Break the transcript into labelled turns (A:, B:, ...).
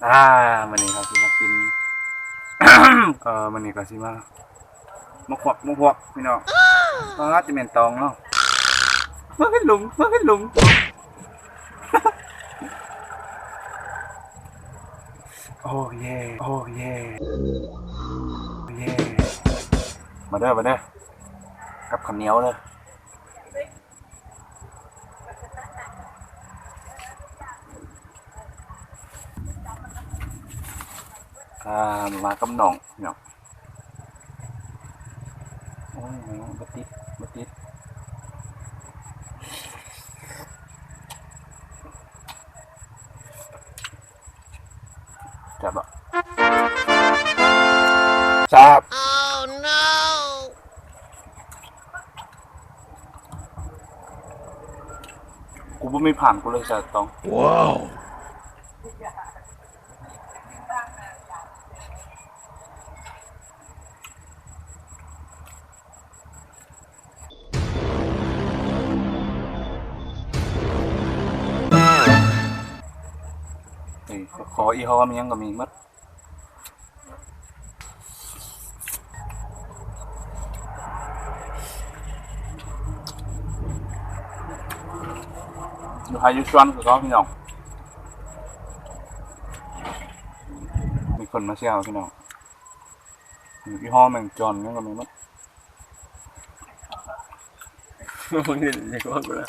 A: อ่ามันนี่เขาสิมากิน มันนี่ก็สิมามุกหวกพี่น้องก็จะเป็นตองเนาะมาขึ้นหลุมโอ้เย่โอ้เย่เย่มาเด้อกับข้าวเหนียวเลยมากับน้องพี่น้องโอ้ยบัดติดจับอ่ะจับ Oh no กูไม่ผ่านกูเลยจะต้องว้าวนี่ขออีฮอมียังก็มีมัดอยู่ไฮยูชวนคือเขาพี่น้องมีคนมาเชี่ยวพี่น้องอีฮอแมงจอนยังก็มีมัด
B: มึงเห็นยังว่ากูละ